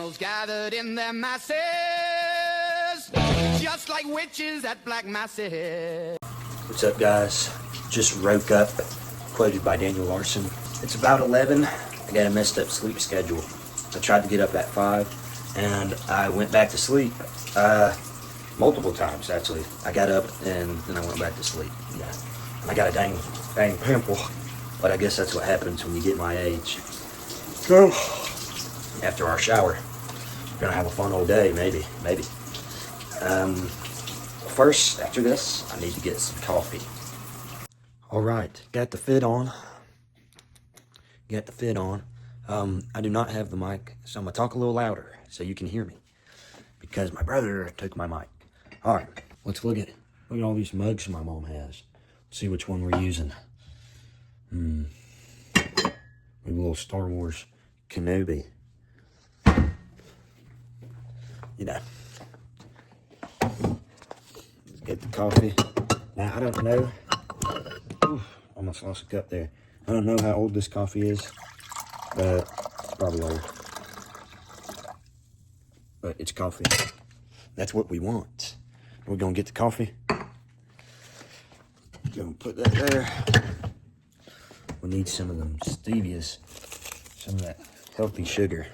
criminals gathered in their masses, just like witches at black masses. What's up, guys? Just woke up, quoted by Daniel Larson. It's about 11. I got a messed up sleep schedule. I tried to get up at 5, and I went back to sleep multiple times, actually. I got up, and then I went back to sleep. Yeah. And I got a dang pimple, but I guess that's what happens when you get my age. So, after our shower, we're gonna have a fun old day, maybe. First, after this, I need to get some coffee. All right, got the fit on. I do not have the mic, so I'm gonna talk a little louder so you can hear me, because my brother took my mic. All right, let's look at all these mugs my mom has. See which one we're using. Maybe a little Star Wars Kenobi. You know. Let's get the coffee. Now, I don't know. Almost lost a cup there. I don't know how old this coffee is, but it's probably old. But it's coffee. That's what we want. We're gonna get the coffee. Gonna put that there. We need some of them stevias, some of that healthy sugar.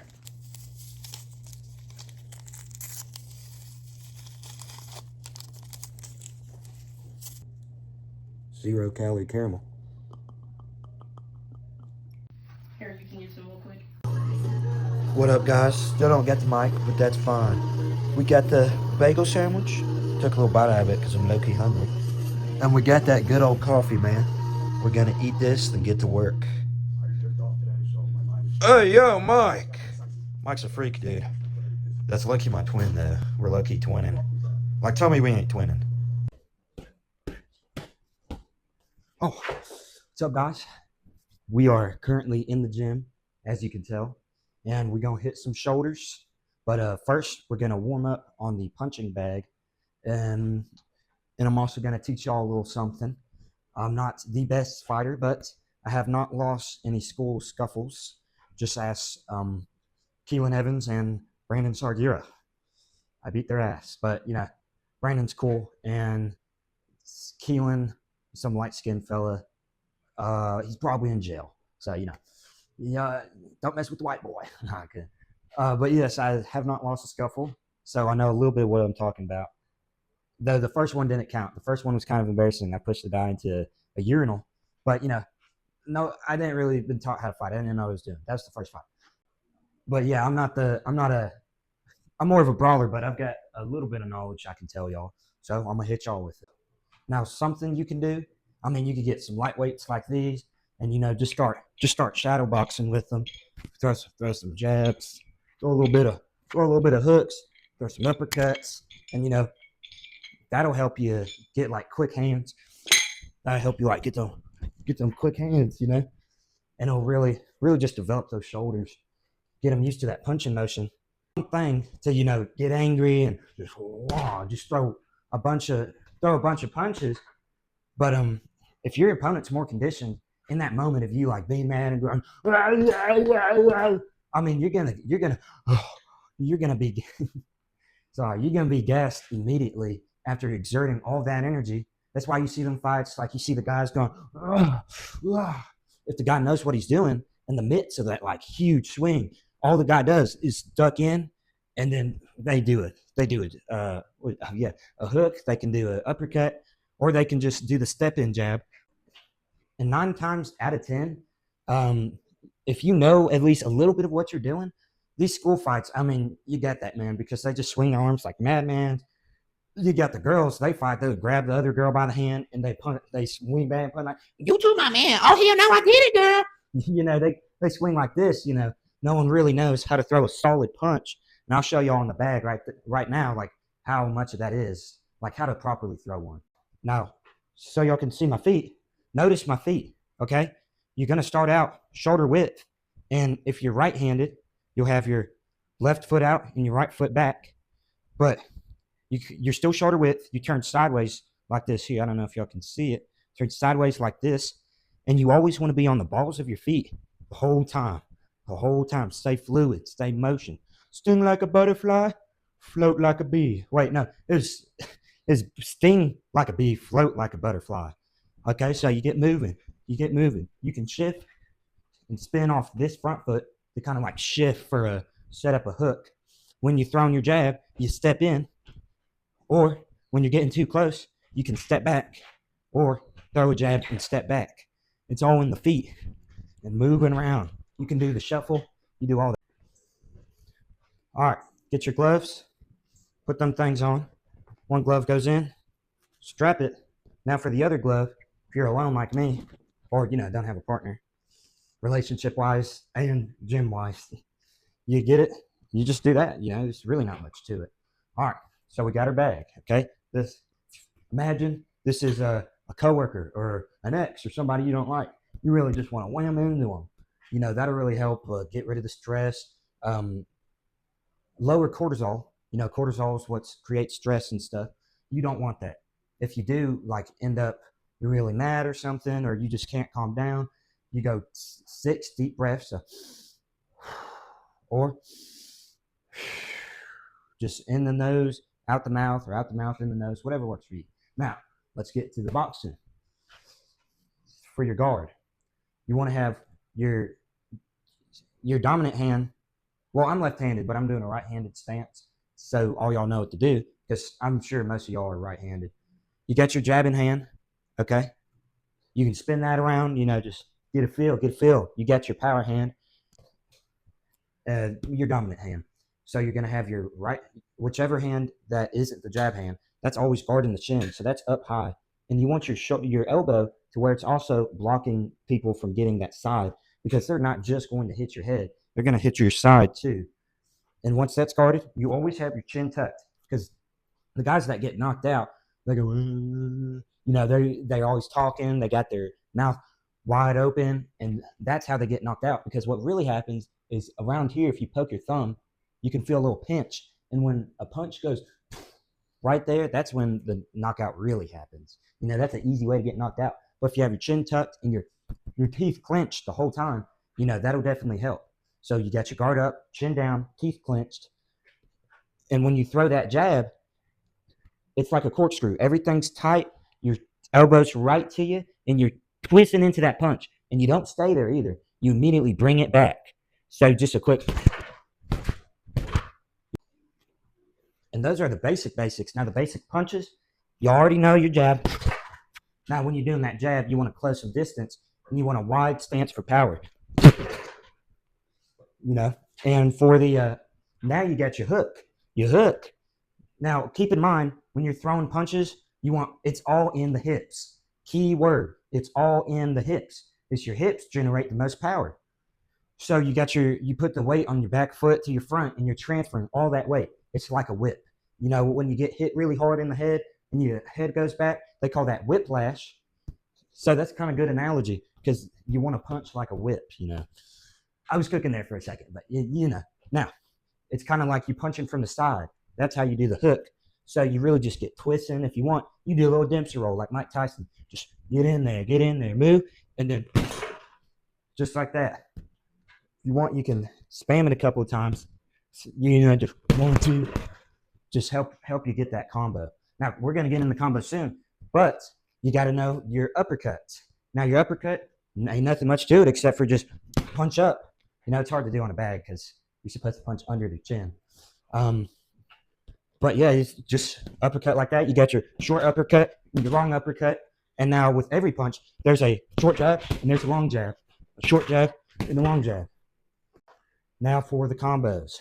Zero-calorie caramel. Here, you can use them real quick. What up, guys? Still don't get the mic, but that's fine. We got the bagel sandwich. Took a little bite out of it because I'm low-key hungry. And we got that good old coffee, man. We're gonna eat this, then get to work. Hey, yo, Mike! Mike's a freak, dude. That's lucky my twin, though. We're low-key twinning. Like, tell me we ain't twinning. Oh, what's up, guys? We are currently in the gym, as you can tell, and we're gonna hit some shoulders. But first, we're gonna warm up on the punching bag, and I'm also gonna teach y'all a little something. I'm not the best fighter, but I have not lost any school scuffles. Just ask Keelan Evans and Brandon Sargira. I beat their ass, but you know, Brandon's cool, and Keelan, some light-skinned fella, he's probably in jail. So, you know, don't mess with the white boy. Okay. But yes, I have not lost a scuffle, so I know a little bit what I'm talking about. Though the first one didn't count. The first one was kind of embarrassing. I pushed the guy into a urinal, but you know, no, I didn't really been taught how to fight. I didn't know what I was doing. That was the first fight. But yeah, I'm more of a brawler, but I've got a little bit of knowledge I can tell y'all. So I'm gonna hit y'all with it. Now, something you can do, I mean, you could get some lightweights like these, and you know, just start shadow boxing with them. Throw some jabs, throw a little bit of hooks, throw some uppercuts, and you know, that'll help you get like quick hands. That'll help you like get them quick hands, you know, and it'll really just develop those shoulders, get them used to that punching motion. One thing to, you know, get angry and just throw a bunch of punches. But if your opponent's more conditioned, in that moment of you like being mad and going, I mean, you're gonna be sorry, you're gonna be gassed immediately after exerting all that energy. That's why you see them fights, like you see the guys going, if the guy knows what he's doing in the midst of that like huge swing, all the guy does is duck in, and then they do a hook. They can do an uppercut, or they can just do the step-in jab. And 9 times out of 10, if you know at least a little bit of what you're doing, these school fights, I mean, you got that, man, because they just swing arms like madmen. You got the girls, they fight, they'll grab the other girl by the hand, and they swing back and put like, you do my man. Oh, hell no, I did it, girl. You know, they swing like this, you know. No one really knows how to throw a solid punch. And I'll show y'all on the bag right now, like how much of that is, like how to properly throw one. Now, so y'all can see my feet. Notice my feet, okay? You're going to start out shoulder width. And if you're right-handed, you'll have your left foot out and your right foot back. But you're still shoulder width. You turn sideways like this here. I don't know if y'all can see it. Turn sideways like this. And you always want to be on the balls of your feet the whole time. The whole time. Stay fluid. Stay motion. sting like a butterfly, float like a bee. Wait, no, it's sting like a bee, float like a butterfly. Okay, so you get moving. You get moving. You can shift and spin off this front foot to kind of like shift for a set up a hook. When you're throwing your jab, you step in, or when you're getting too close, you can step back or throw a jab and step back. It's all in the feet and moving around. You can do the shuffle. You do all that. All right, get your gloves. Put them things on. One glove goes in. Strap it. Now for the other glove, if you're alone like me, or, don't have a partner, relationship-wise and gym-wise, you get it. You just do that. There's really not much to it. All right, so we got our bag, okay? Imagine this is a coworker or an ex or somebody you don't like. You really just want to wham into them. That'll really help get rid of the stress, lower cortisol. Cortisol is what creates stress and stuff. You don't want that. If you do, end up you're really mad or something, or you just can't calm down, you go 6 deep breaths, or just in the nose, out the mouth, or out the mouth, in the nose, whatever works for you. Now, let's get to the boxing. For your guard, you want to have your dominant hand. Well, I'm left-handed, but I'm doing a right-handed stance, so all y'all know what to do, because I'm sure most of y'all are right-handed. You got your jab in hand, okay? You can spin that around, just get a feel. You got your power hand, your dominant hand. So you're going to have your right, whichever hand that isn't the jab hand, that's always guarding the chin, so that's up high. And you want your elbow to where it's also blocking people from getting that side, because they're not just going to hit your head, they're going to hit your side too. And once that's guarded, you always have your chin tucked, because the guys that get knocked out, they go, they're always talking, they got their mouth wide open, and that's how they get knocked out. Because what really happens is around here, if you poke your thumb, you can feel a little pinch, and when a punch goes right there, that's when the knockout really happens. That's an easy way to get knocked out. But if you have your chin tucked and your teeth clenched the whole time, that'll definitely help. So you got your guard up, chin down, teeth clenched, and when you throw that jab, it's like a corkscrew. Everything's tight, your elbow's right to you, and you're twisting into that punch. And you don't stay there either. You immediately bring it back. So just a quick. And those are the basics. Now the basic punches, you already know your jab. Now when you're doing that jab, you want to close some distance, and you want a wide stance for power. And for the, now you got your hook. Now keep in mind, when you're throwing punches, it's all in the hips. Key word, it's all in the hips. It's your hips generate the most power. So you put the weight on your back foot to your front, and you're transferring all that weight. It's like a whip. When you get hit really hard in the head and your head goes back, they call that whiplash. So that's kind of good analogy, because you want to punch like a whip, I was cooking there for a second, but now it's kind of like you punching from the side. That's how you do the hook. So you really just get twisting. If you want, you do a little Dempsey roll like Mike Tyson. Just get in there, move, and then just like that. If you want, you can spam it a couple of times. Just 1, 2, just help you get that combo. Now we're gonna get in the combo soon, but you got to know your uppercuts. Now your uppercut ain't nothing much to it except for just punch up. It's hard to do on a bag because you're supposed to punch under the chin. But yeah, it's just uppercut like that. You got your short uppercut, your long uppercut, and now with every punch, there's a short jab and there's a long jab, a short jab and a long jab. Now for the combos.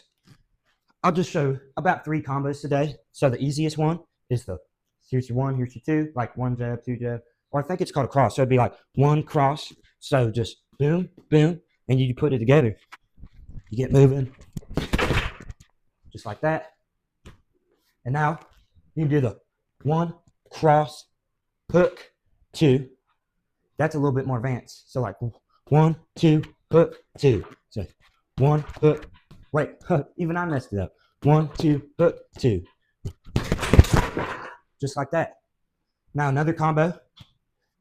I'll just show about 3 combos today. So the easiest one is here's your 1, here's your 2, like 1 jab, 2 jab, or I think it's called a cross. So it'd be like 1 cross. So just boom, boom, and you put it together. You get moving, just like that. And now you can do the 1 cross, hook, 2. That's a little bit more advanced. So like 1, 2, hook, 2. So 1, hook. Wait, even I messed it up. 1, 2, hook, 2. Just like that. Now another combo,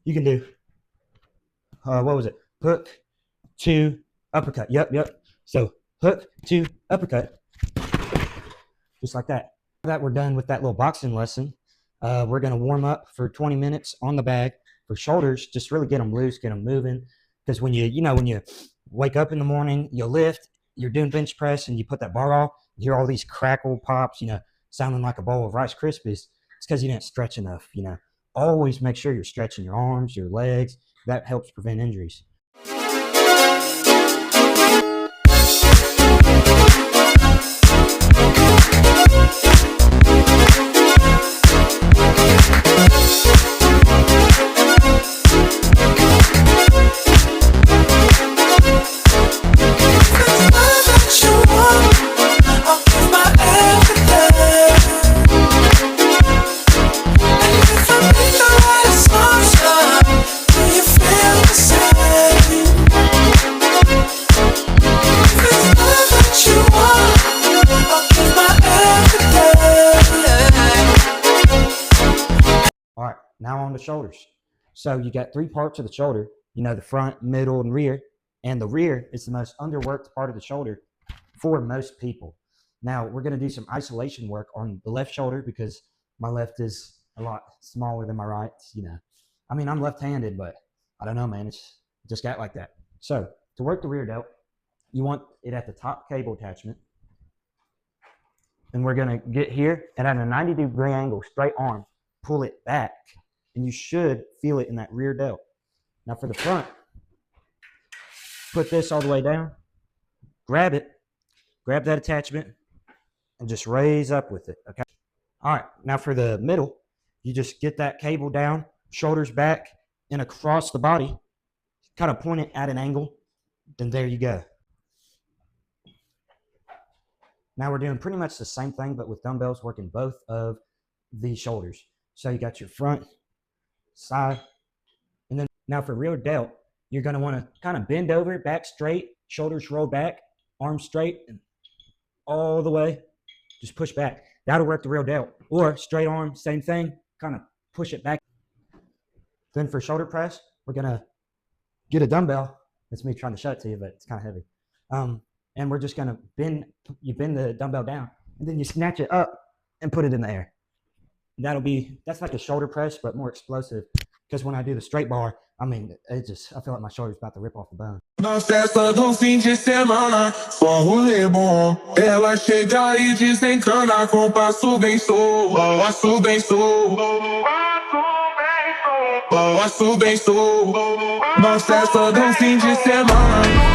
you can do, what was it? Hook, 2, uppercut. Yep. So hook, 2, uppercut. just like that. Now that we're done with that little boxing lesson, we're going to warm up for 20 minutes on the bag. For shoulders, just really get them loose, get them moving. Because when you wake up in the morning, you lift, you're doing bench press, and you put that bar off, you hear all these crackle pops, sounding like a bowl of Rice Krispies. It's because you didn't stretch enough. Always make sure you're stretching your arms, your legs. That helps prevent injuries. All right, now on the shoulders. So you got 3 parts of the shoulder, the front, middle, and rear. And the rear is the most underworked part of the shoulder for most people. Now we're going to do some isolation work on the left shoulder because my left is a lot smaller than my right. I'm left-handed, but I don't know, man. It's just got like that. So to work the rear delt, you want it at the top cable attachment. And we're going to get here and at a 90-degree angle, straight arm, pull it back, and you should feel it in that rear delt. Now for the front, put this all the way down, grab that attachment, and just raise up with it, okay? All right, now for the middle, you just get that cable down, shoulders back, and across the body, kind of point it at an angle, then there you go. Now we're doing pretty much the same thing, but with dumbbells, working both of the shoulders. So you got your front, side, and then now for rear delt, you're going to want to kind of bend over, back straight, shoulders roll back, arms straight, and all the way, just push back. That'll work the rear delt. Or straight arm, same thing, kind of push it back. Then for shoulder press, we're going to get a dumbbell. That's me trying to show it to you, but it's kind of heavy. And we're just going to bend the dumbbell down, and then you snatch it up and put it in the air. That's like a shoulder press, but more explosive. Because when I do the straight bar, I feel like my shoulder's about to rip off the bone. Na festa do fim de semana, só rolê bom. Ela chega e desencana com passo bem solto, passo bem solto, passo bem solto. Na festa do fim de semana.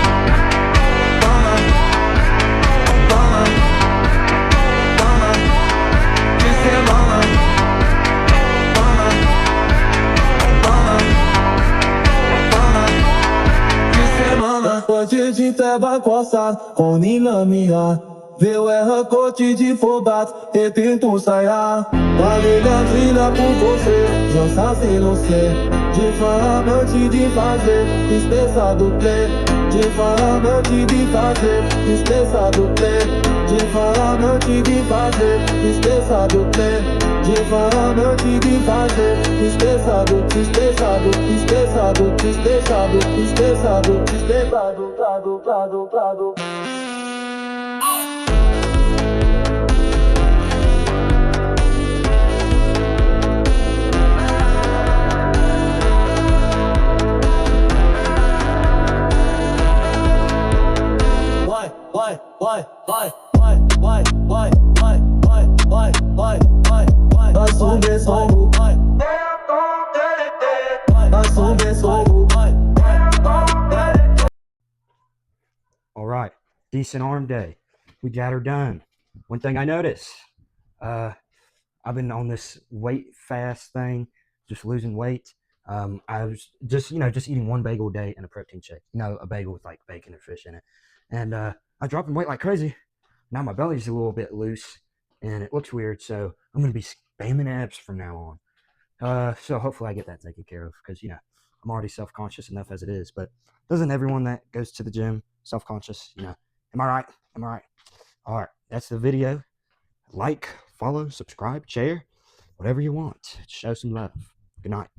Pode de tabacosa, com nilamia. Veu erra corte de fobat, e tento saia. Valilha trilha por você, já sabe você. Diferente de fazer, esqueça do play. Diferente de fazer, esqueça do play. Diferente de fazer, esqueça do play. Diferente de fazer, esqueça do, esqueça do, esqueça do, esqueça do, esqueça do, esqueça do, plado, plado, plado. All right, decent arm day. We got her done. One thing I noticed, I've been on this weight fast thing, just losing weight. I was just eating 1 bagel a day and a protein shake. A bagel with like bacon and fish in it. And I'm dropping weight like crazy. Now my belly's a little bit loose and it looks weird. So I'm going to be spamming abs from now on. So hopefully I get that taken care of because, I'm already self-conscious enough as it is. But doesn't everyone that goes to the gym self-conscious, am I right? Am I right? All right, that's the video. Like, follow, subscribe, share, whatever you want. Show some love. Good night.